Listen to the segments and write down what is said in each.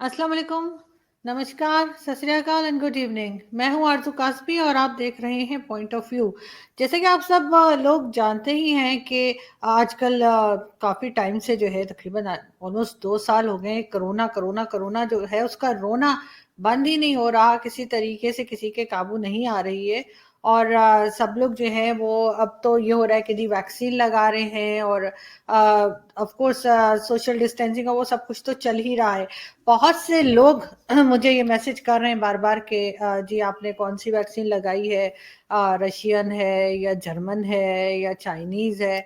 अस्सलाम वालेकुम, नमस्कार, सत श्री अकाल एंड गुड इवनिंग। मैं हूं आरज़ू कासबी और आप देख रहे हैं पॉइंट ऑफ व्यू। जैसे कि आप सब लोग जानते ही हैं कि आजकल काफ़ी टाइम से जो है तकरीबन ऑलमोस्ट 2 साल हो गए कोरोना कोरोना कोरोना जो है उसका रोना बंद ही नहीं हो रहा, किसी तरीके से किसी के काबू नहीं आ रही है। और सब लोग जो है वो अब तो ये हो रहा है कि जी वैक्सीन लगा रहे हैं और ऑफ कोर्स सोशल डिस्टेंसिंग का वो सब कुछ तो चल ही रहा है। बहुत से लोग मुझे ये मैसेज कर रहे हैं बार बार कि जी आपने कौन सी वैक्सीन लगाई है, रशियन है या जर्मन है या चाइनीज़ है,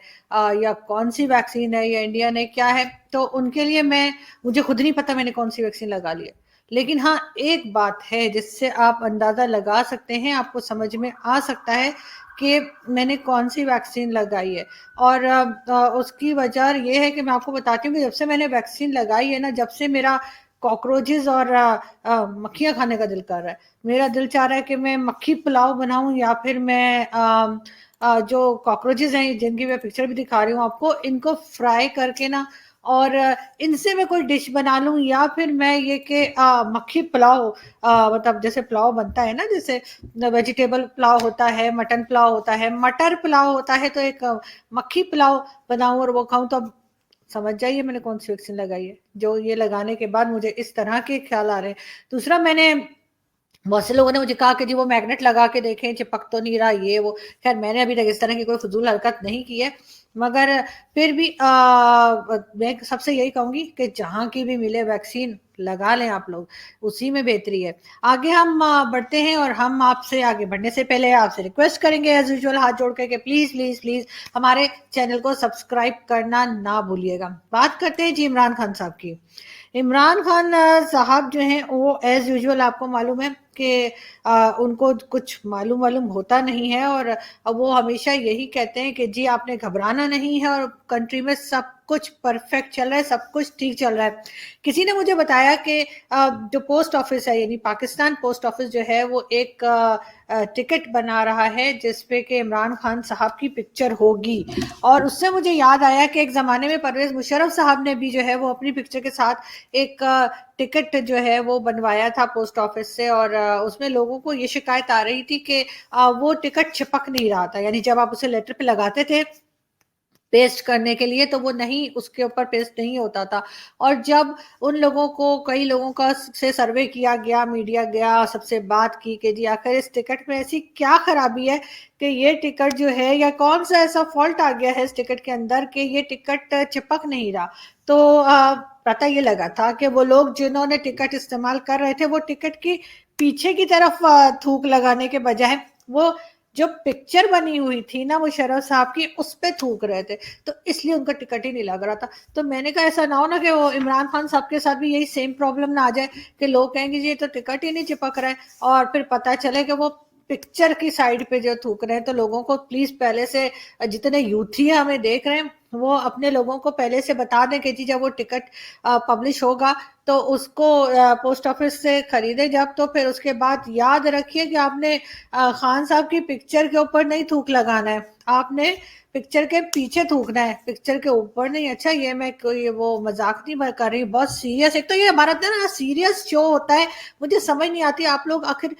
या कौन सी वैक्सीन है या इंडियन है क्या है। तो उनके लिए मुझे खुद नहीं पता मैंने कौन सी वैक्सीन लगा ली है। लेकिन हाँ, एक बात है जिससे आप अंदाज़ा लगा सकते हैं, आपको समझ में आ सकता है कि मैंने कौन सी वैक्सीन लगाई है। और उसकी वजह ये है कि मैं आपको बताती हूँ कि जब से मैंने वैक्सीन लगाई है ना, जब से मेरा कॉकरोचेस और मक्खियाँ खाने का दिल कर रहा है। मेरा दिल चाह रहा है कि मैं मक्खी पुलाव बनाऊँ या फिर मैं जो कॉकरोचेस हैं जिनकी मैं पिक्चर भी दिखा रही हूँ आपको, इनको फ्राई करके ना और इनसे मैं कोई डिश बना लूँ, या फिर मैं ये कि मक्खी पुलाव, मतलब जैसे पुलाव बनता है ना, जैसे वेजिटेबल पुलाव होता है, मटन पुलाव होता है, मटर पुलाव होता है, तो एक मक्खी पुलाव बनाऊँ और वो खाऊँ। तो अब समझ जाइए मैंने कौन सी वैक्सीन लगाई है, जो ये लगाने के बाद मुझे इस तरह के ख्याल आ रहे हैं। दूसरा, मैंने बहुत से लोगों ने मुझे कहा कि जी वो मैग्नेट लगा के देखें, चिपक तो नहीं रहा ये वो। खैर मैंने अभी तक इस तरह की कोई फजूल हरकत नहीं की है, मगर फिर भी मैं सबसे यही कहूंगी कि जहां की भी मिले वैक्सीन लगा लें आप लोग, उसी में बेहतरी है। आगे हम बढ़ते हैं और हम आपसे आगे बढ़ने से पहले आपसे रिक्वेस्ट करेंगे एज यूजुअल हाथ जोड़ के कि प्लीज प्लीज प्लीज हमारे चैनल को सब्सक्राइब करना ना भूलिएगा। बात करते हैं जी इमरान खान साहब की। इमरान खान साहब जो हैं वो एज यूजुअल आपको मालूम है कि उनको कुछ मालूम मालूम होता नहीं है, और वो हमेशा यही कहते हैं कि जी आपने घबराना नहीं है और कंट्री में सब कुछ परफेक्ट चल रहा है, सब कुछ ठीक चल रहा है। किसी ने मुझे बताया कि जो पोस्ट ऑफिस है यानी पाकिस्तान पोस्ट ऑफिस जो है वो एक टिकट बना रहा है जिसपे कि इमरान खान साहब की पिक्चर होगी। और उससे मुझे याद आया कि एक ज़माने में परवेज़ मुशर्रफ साहब ने भी जो है वो अपनी पिक्चर के साथ एक टिकट जो है वो बनवाया था पोस्ट ऑफिस से, और उसमें लोगों को ये शिकायत आ रही थी कि वो टिकट चिपक नहीं रहा था, यानी जब आप उसे लेटर पे लगाते थे पेस्ट करने के लिए तो वो नहीं, उसके ऊपर पेस्ट नहीं होता था। और जब उन लोगों को, कई लोगों का से सर्वे किया गया, मीडिया गया, सबसे बात की कि जी आखिर इस टिकट में ऐसी क्या खराबी है कि ये टिकट जो है, या कौन सा ऐसा फॉल्ट आ गया है इस टिकट के अंदर कि ये टिकट चिपक नहीं रहा। तो पता ये लगा था कि वो लोग जिन्होंने टिकट इस्तेमाल कर रहे थे वो टिकट की पीछे की तरफ थूक लगाने के बजाय वो जो पिक्चर बनी हुई थी ना मुशर्रफ साहब की उस पे थूक रहे थे, तो इसलिए उनका टिकट ही नहीं लग रहा था। तो मैंने कहा ऐसा ना हो ना कि वो इमरान खान साहब के साथ भी यही सेम प्रॉब्लम ना आ जाए कि लोग कहेंगे जी ये तो टिकट ही नहीं चिपक रहा है, और फिर पता चले कि वो पिक्चर की साइड पे जो थूक रहे हैं। तो लोगों को प्लीज पहले से, जितने यूथी हमें देख रहे हैं वो अपने लोगों को पहले से बता दें कि जी जब वो टिकट पब्लिश होगा तो उसको पोस्ट ऑफिस से खरीदे जब, तो फिर उसके बाद याद रखिए कि आपने खान साहब की पिक्चर के ऊपर नहीं थूक लगाना है, आपने पिक्चर के पीछे थूकना है, पिक्चर के ऊपर नहीं। अच्छा, ये मैं कोई वो मजाक नहीं कर रही, बहुत सीरियस। एक तो ये हमारा ना सीरियस शो होता है, मुझे समझ नहीं आती आप लोग आखिर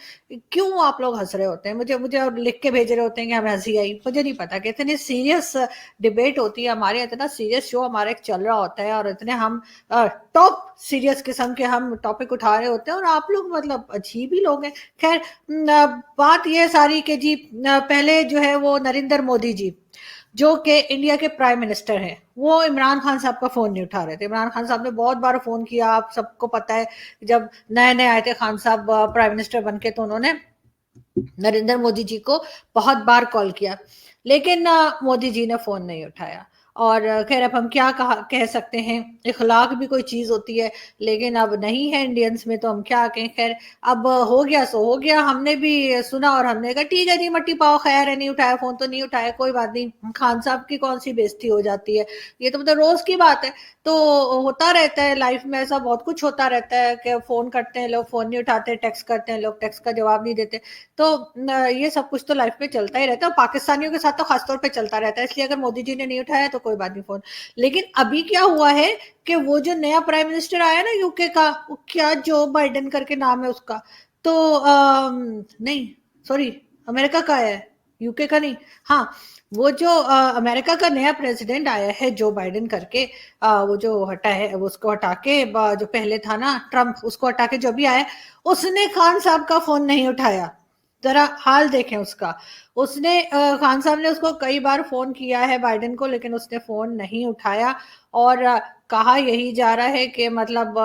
क्यों आप लोग हंस रहे होते हैं। मुझे मुझे और लिख के भेज रहे होते हैं कि हमें हंसी आई, मुझे नहीं पता कि इतनी सीरियस डिबेट होती है हमारे, इतना सीरियस शो हमारा एक चल रहा होता है और इतने हम टॉप सीरियस किस्म के हम टॉपिक उठा रहे होते हैं, और आप लोग मतलब अजीब ही लोग हैं। खैर, बात ये सारी कि जी पहले जो है वो नरेंद्र मोदी जी जो कि इंडिया के प्राइम मिनिस्टर हैं, वो इमरान खान साहब का फोन नहीं उठा रहे थे। इमरान खान साहब ने बहुत बार फोन किया, आप सबको पता है। जब नए नए आए थे खान साहब प्राइम मिनिस्टर बन के, तो उन्होंने नरेंद्र मोदी जी को बहुत बार कॉल किया, लेकिन मोदी जी ने फोन नहीं उठाया। और खैर अब हम क्या कह सकते हैं, इखलाक भी कोई चीज होती है, लेकिन अब नहीं है इंडियंस में तो हम क्या कहें। खैर अब हो गया सो हो गया, हमने भी सुना और हमने कहा ठीक है जी मट्टी पाओ, खैर है नहीं उठाया फोन तो नहीं उठाया, कोई बात नहीं, खान साहब की कौन सी बेइज्जती हो जाती है, ये तो मतलब रोज की बात है। तो होता रहता है लाइफ में, ऐसा बहुत कुछ होता रहता है कि फोन करते हैं लोग, फोन नहीं उठाते, टेक्स्ट करते हैं लोग, टेक्स्ट का जवाब नहीं देते। तो ये सब कुछ तो लाइफ में चलता ही रहता है, और पाकिस्तानियों के साथ तो खासतौर पे चलता रहता है। इसलिए अगर मोदी जी ने नहीं उठाया तो کوئی بات نہیں فون. لیکن ابھی کیا ہوا ہے کہ وہ جو نیا پرائم منسٹر آیا نا یو کے کا, کیا جو بائیڈن کر کے نام ہے اس کا, تو نہیں سوری امریکہ کا ہے, یو کے کا نہیں, ہاں وہ جو امریکہ کا نیا پریزیڈنٹ آیا ہے جو بائیڈن کر کے, وہ جو ہٹا ہے اس کو ہٹا کے, جو پہلے تھا نا ٹرمپ, اس کو ہٹا کے جو بھی آیا, اس نے خان صاحب کا فون نہیں اٹھایا. ذرا حال دیکھیں اس کا. اس نے خان صاحب نے اس کو کئی بار فون کیا ہے بائیڈن کو, لیکن اس نے فون نہیں اٹھایا, اور کہا یہی جا رہا ہے کہ مطلب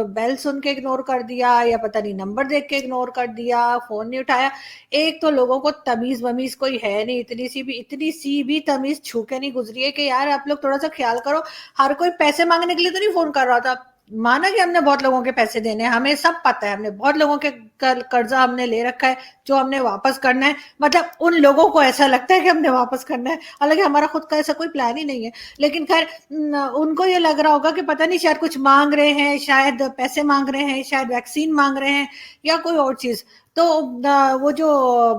بیل سن کے اگنور کر دیا, یا پتہ نہیں نمبر دیکھ کے اگنور کر دیا, فون نہیں اٹھایا. ایک تو لوگوں کو تمیز ومیز کوئی ہے نہیں, اتنی سی بھی تمیز چھو کے نہیں گزری ہے کہ یار آپ لوگ تھوڑا سا خیال کرو. ہر کوئی پیسے مانگنے کے لیے تو نہیں فون کر رہا تھا. مانا کہ ہم نے بہت لوگوں کے پیسے دینے ہیں, ہمیں سب پتہ ہے, ہم نے بہت لوگوں کے قرضہ ہم نے لے رکھا ہے جو ہم نے واپس کرنا ہے. مطلب ان لوگوں کو ایسا لگتا ہے کہ ہم نے واپس کرنا ہے, حالانکہ ہمارا خود کا ایسا کوئی پلان ہی نہیں ہے. لیکن خیر ان کو یہ لگ رہا ہوگا کہ پتہ نہیں شاید کچھ مانگ رہے ہیں, شاید پیسے مانگ رہے ہیں, شاید ویکسین مانگ رہے ہیں, یا کوئی اور چیز. تو وہ جو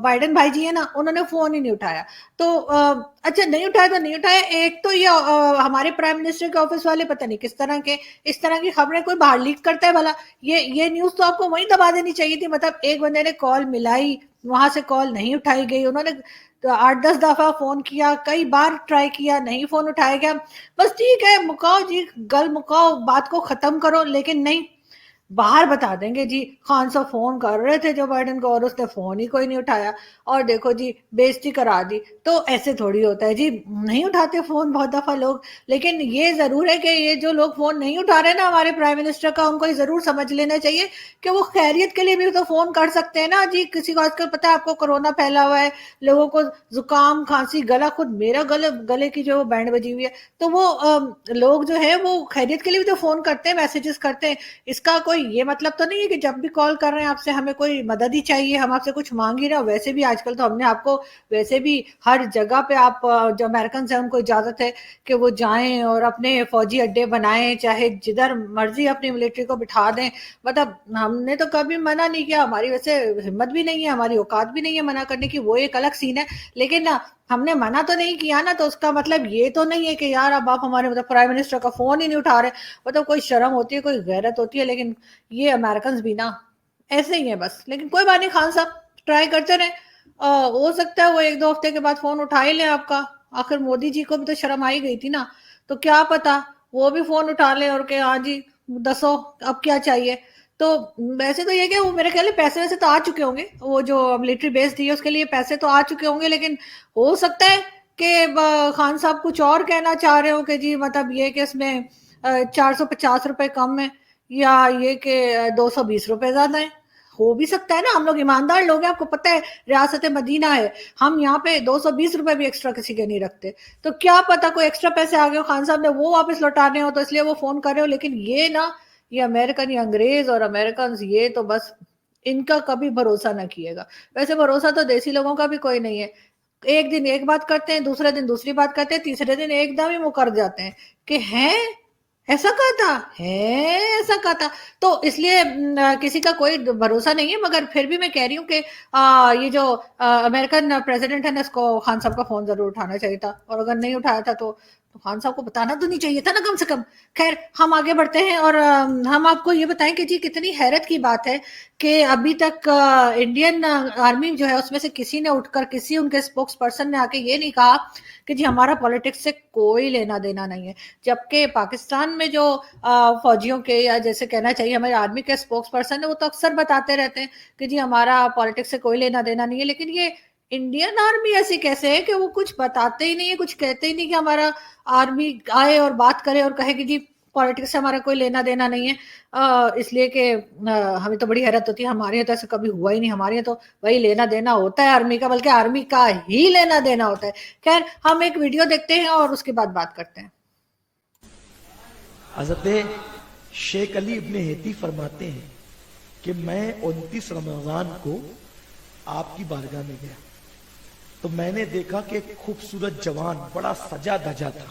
بائیڈن بھائی جی ہیں نا, انہوں نے فون ہی نہیں اٹھایا. تو اچھا نہیں اٹھایا تو نہیں اٹھایا. ایک تو یہ ہمارے پرائم منسٹر کے آفس والے پتہ نہیں کس طرح کے اس طرح کی خبریں کوئی باہر لیک کرتا ہے بھلا. یہ نیوز تو آپ کو وہیں دبا دینی چاہیے تھی. مطلب ایک بندے نے کال ملائی, وہاں سے کال نہیں اٹھائی گئی, انہوں نے 8-10 دفعہ فون کیا, کئی بار ٹرائی کیا, نہیں فون اٹھایا گیا. بس ٹھیک ہے مکاؤ جی, گل مکاؤ, بات کو ختم کرو. لیکن نہیں, باہر بتا دیں گے جی خان صاحب فون کر رہے تھے جو بائیڈن کو, اور اس نے فون ہی کوئی نہیں اٹھایا, اور دیکھو جی بےزتی کرا دی. تو ایسے تھوڑی ہوتا ہے جی, نہیں اٹھاتے فون بہت دفعہ لوگ. لیکن یہ ضرور ہے کہ یہ جو لوگ فون نہیں اٹھا رہے نا ہمارے پرائم منسٹر کا, ان کو یہ ضرور سمجھ لینا چاہیے کہ وہ خیریت کے لیے بھی تو فون کر سکتے ہیں نا جی. کسی کو آج کل پتہ ہے آپ کو کرونا پھیلا ہوا ہے, لوگوں کو زکام کھانسی گلا, خود میرا گلے کی جو بینڈ بجی ہوئی ہے, تو وہ لوگ جو ہے وہ خیریت کے لیے بھی تو فون کرتے ہیں, میسیجز کرتے ہیں. اس کا کوئی یہ مطلب تو نہیں ہے کہ جب بھی کال کر رہے ہیں آپ سے ہمیں کوئی مدد ہی چاہیے, ہم آپ سے کچھ مانگ ہی رہے ہیں. ویسے بھی آج کل تو ہم نے آپ کو ویسے بھی ہر جگہ پہ, آپ جو امریکنز ہیں ان کو اجازت ہے کہ وہ جائیں اور اپنے فوجی اڈے بنائیں, چاہے جدھر مرضی اپنی ملٹری کو بٹھا دیں. مطلب ہم نے تو کبھی منع نہیں کیا, ہماری ویسے ہمت بھی نہیں ہے, ہماری اوقات بھی نہیں ہے منع کرنے کی, وہ ایک الگ سین ہے. لیکن ہم نے منع تو نہیں کیا نا, تو اس کا مطلب یہ تو نہیں ہے کہ یار اب آپ ہمارے مطلب پرائم منسٹر کا فون ہی نہیں اٹھا رہے. مطلب کوئی شرم ہوتی ہے, کوئی غیرت ہوتی ہے. لیکن یہ امریکنز بھی نا ایسے ہی ہیں بس. لیکن کوئی بات نہیں, خان صاحب ٹرائی کرتے رہیں, ہو سکتا ہے وہ 1-2 ہفتے کے بعد فون اٹھا ہی لیں آپ کا. آخر مودی جی کو بھی تو شرم آئی گئی تھی نا, تو کیا پتا وہ بھی فون اٹھا لیں اور کہ ہاں جی دسو اب کیا چاہیے. تو ویسے تو یہ کہ وہ میرے خیال میں پیسے ویسے تو آ چکے ہوں گے, وہ جو ملٹری بیس دی ہے اس کے لیے پیسے تو آ چکے ہوں گے. لیکن ہو سکتا ہے کہ خان صاحب کچھ اور کہنا چاہ رہے ہوں کہ جی مطلب یہ کہ اس میں 450 روپے کم ہے, یا یہ کہ 220 روپے زیادہ ہیں. ہو بھی سکتا ہے نا, ہم لوگ ایماندار لوگ ہیں, آپ کو پتہ ہے ریاست مدینہ ہے, ہم یہاں پہ 220 روپے بھی ایکسٹرا کسی کے نہیں رکھتے. تو کیا پتا کوئی ایکسٹرا پیسے آ گئے خان صاحب نے وہ واپس لوٹانے ہو, تو اس لیے وہ فون کر رہے ہو. لیکن یہ نا, یہ امریکن, یہ انگریز اور امریکنز, یہ تو بس ان کا کبھی بھروسہ نہ کیے گا. ویسے بھروسہ تو دیسی لوگوں کا بھی کوئی نہیں ہے. ایک دن ایک بات کرتے ہیں, دوسرے دن دوسری بات کرتے ہیں, تیسرے دن ایک دم ہی مکر جاتے ہیں کہ ہیں ایسا کہا تھا, ہے ایسا کہا تھا. تو اس لیے کسی کا کوئی بھروسہ نہیں ہے. مگر پھر بھی میں کہہ رہی ہوں کہ یہ جو امریکن پریزیڈنٹ ہے نا, اس کو خان صاحب کا فون ضرور اٹھانا چاہیے تھا, اور اگر نہیں اٹھایا تھا تو خان صاحب کو بتانا تو نہیں چاہیے تھا نا کم سے کم. خیر ہم آگے بڑھتے ہیں, اور ہم آپ کو یہ بتائیں کہ جی کتنی حیرت کی بات ہے کہ ابھی تک انڈین آرمی جو ہے اس میں سے کسی نے اٹھ کر, کسی ان کے سپوکس پرسن نے آ کے یہ نہیں کہا کہ جی ہمارا پالیٹکس سے کوئی لینا دینا نہیں ہے. جبکہ پاکستان میں جو فوجیوں کے, یا جیسے کہنا چاہیے ہمارے آرمی کے سپوکس پرسن ہے, وہ تو اکثر بتاتے رہتے ہیں کہ جی ہمارا پالیٹکس سے کوئی لینا دینا نہیں ہے. لیکن یہ انڈین آرمی ایسی کیسے ہے کہ وہ کچھ بتاتے ہی نہیں ہے, کچھ کہتے ہی نہیں کہ ہمارا آرمی آئے اور بات کرے اور کہے کہ جی پالیٹکس سے ہمارا کوئی لینا دینا نہیں ہے. اس لیے کہ ہمیں تو بڑی حیرت ہوتی ہے, ہمارے یہاں تو ایسا کبھی ہوا ہی نہیں. ہمارے یہاں تو وہی لینا دینا ہوتا ہے آرمی کا, بلکہ آرمی کا ہی لینا دینا ہوتا ہے. خیر ہم ایک ویڈیو دیکھتے ہیں اور اس کے بعد بات کرتے ہیں. حضرت شیخ علی ابن ہیتی فرماتے ہیں کہ میں 29 رمضان کو آپ کی بارگاہ میں گیا تو میں نے دیکھا کہ ایک خوبصورت جوان بڑا سجا دھجا تھا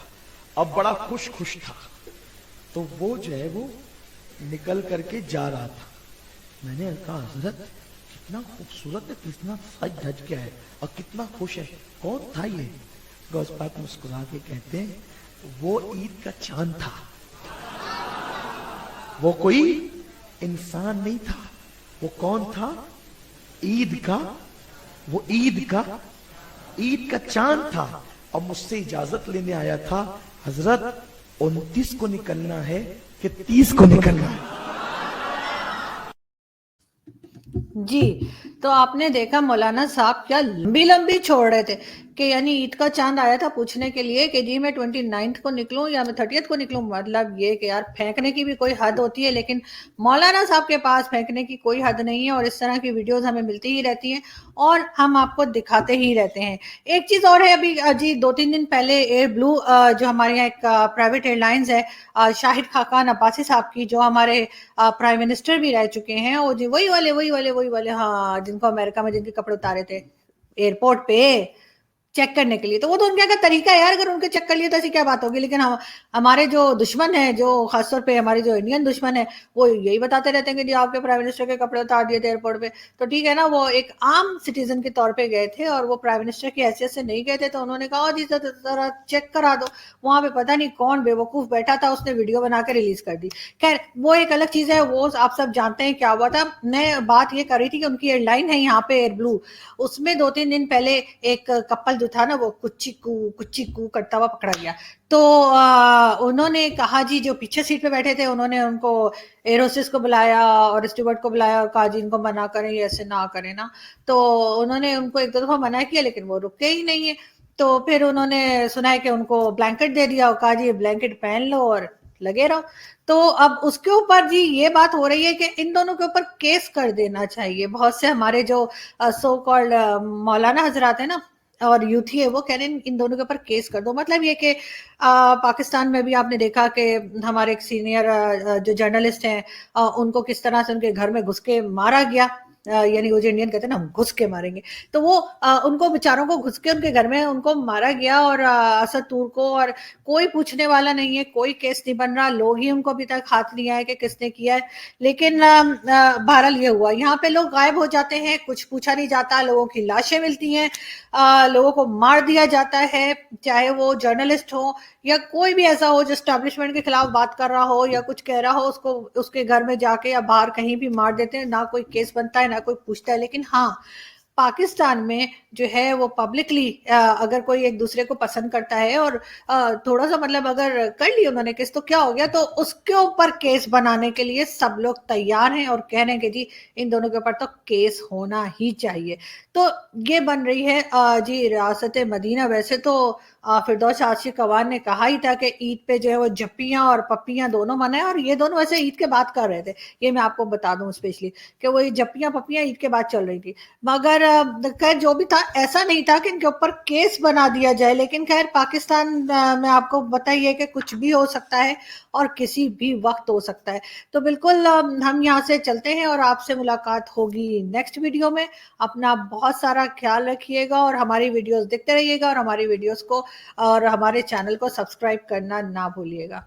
اور بڑا خوش تھا. تو وہ جو ہے وہ نکل کر کے جا رہا تھا. میں نے کہا حضرت کتنا خوبصورت ہے, کتنا سج دھج کے ہے اور کتنا خوش ہے, کون تھا یہ؟ गौस पाक मुस्कुरा के कहते हैं वो ईद का चांद था, वो कोई इंसान नहीं था। वो कौन था? ईद का, वो ईद का चांद था। और मुझसे इजाजत लेने आया था, हजरत 29 को निकलना है कि 30 को निकलना है? जी, तो आपने देखा मौलाना साहब क्या लंबी लंबी छोड़ रहे थे कि यानी ईद का चांद आया था पूछने के लिए कि जी मैं 29 को निकलूं या मैं 30 को निकलूं। मतलब ये कि यार फेंकने की भी कोई हद होती है, लेकिन मौलाना साहब के पास फेंकने की कोई हद नहीं है और इस तरह की वीडियोस हमें मिलती ही रहती हैं और हम आपको दिखाते ही रहते हैं। एक चीज और है, अभी जी 2-3 दिन पहले एयर ब्लू जो हमारे यहाँ एक प्राइवेट एयरलाइंस है, शाहिद खाकान अब्बासी साहब की, जो हमारे प्राइम मिनिस्टर भी रह चुके हैं, वो जी वही वाले, हाँ, जिनको अमेरिका में जिनके कपड़े उतारे थे एयरपोर्ट पे चेक करने के लिए। तो वो तो उनका क्या तरीका है यार, अगर उनके चेक कर लिए तो ऐसी क्या बात होगी। लेकिन हम हमारे जो दुश्मन है, जो खासतौर पे हमारे जो इंडियन दुश्मन है, वो यही बताते रहते हैं कि जी आपके प्राइम मिनिस्टर के कपड़े उतार दिए थे एयरपोर्ट पे। तो ठीक है ना, वो एक आम सिटीजन के तौर पे गए थे और वो प्राइम मिनिस्टर की हैसियत से नहीं गए थे, तो उन्होंने कहा जी जरा चेक करा दो। वहां पे पता नहीं कौन बेवकूफ बैठा था, उसने वीडियो बना के रिलीज कर दी। खैर वो एक अलग चीज है, वो आप सब जानते हैं क्या हुआ था। मैं बात ये कर रही थी कि उनकी एयरलाइन है यहाँ पे एयर ब्लू, उसमें 2-3 दिन पहले एक कपल जो था ना, वो कुच्ची कू करता हुआ पकड़ा गया। तो उन्होंने कहा जी, जो पीछे सीट पे बैठे थे, उन्होंने उनको एरोसिस को बुलाया और स्टूवर्ड को बुलाया और कहा जी इनको मना करें, ऐसे ना करें ना। तो उन्होंने उनको 1-2 दफा मना किया, लेकिन वो रुके ही नहीं है। तो फिर उन्होंने सुना है कि उनको ब्लैंकेट दे दिया और कहा जी ब्लैंकेट पहन लो और लगे रहो। तो अब उसके ऊपर जी ये बात हो रही है कि इन दोनों के ऊपर केस कर देना चाहिए। बहुत से हमारे जो सो कॉल्ड मौलाना हजरात है ना और यूथी है, वो कह रहे हैं इन दोनों के ऊपर केस कर दो। मतलब ये कि पाकिस्तान में भी आपने देखा कि हमारे एक सीनियर जो जर्नलिस्ट हैं, उनको किस तरह से उनके घर में घुस के मारा गया। यानी वो जो इंडियन कहते हैं ना, हम घुस के मारेंगे, तो वो उनको बेचारों को घुस के उनके घर में उनको मारा गया और असद तूर को, और कोई पूछने वाला नहीं है, कोई केस नहीं बन रहा, लोग ही उनको अभी तक हाथ नहीं आए कि किसने किया है। लेकिन बहरहाल ये हुआ, यहाँ पे लोग गायब हो जाते हैं, कुछ पूछा नहीं जाता, लोगों की लाशें मिलती हैं, लोगों को मार दिया जाता है, चाहे वो जर्नलिस्ट हो या कोई भी ऐसा हो जो स्टैब्लिशमेंट के खिलाफ बात कर रहा हो या कुछ कह रहा हो, उसको उसके घर में जाके या बाहर कहीं भी मार देते हैं, ना कोई केस बनता है ना कोई पूछता है। लेकिन हाँ, पाकिस्तान में जो है वो पब्लिकली अगर कोई एक दूसरे को पसंद करता है और थोड़ा सा मतलब अगर कर लिया उन्होंने केस, तो क्या हो गया, तो उसके ऊपर केस बनाने के लिए सब लोग तैयार हैं और कह रहे हैं कि जी इन दोनों के ऊपर तो केस होना ही चाहिए। तो ये बन रही है जी रियासत मदीना। वैसे तो फिरदौस आशिक अवान ने कहा ही था कि ईद पे जो है वो जप्पियां और पप्पियां दोनों मनाए, और ये दोनों वैसे ईद के बाद कर रहे थे, ये मैं आपको बता दूं स्पेशली कि वो ये जप्पियां पप्पियां ईद के बाद चल रही थी। मगर खैर जो भी था, ऐसा नहीं था कि इनके ऊपर केस बना दिया जाए। लेकिन खैर पाकिस्तान में आपको बताइए कि कुछ भी हो सकता है और किसी भी वक्त हो सकता है। तो बिल्कुल हम यहाँ से चलते हैं और आपसे मुलाकात होगी नेक्स्ट वीडियो में। अपना बहुत सारा ख्याल रखिएगा और हमारी वीडियोस देखते रहिएगा और हमारी वीडियोस को और हमारे चैनल को सब्सक्राइब करना ना भूलिएगा।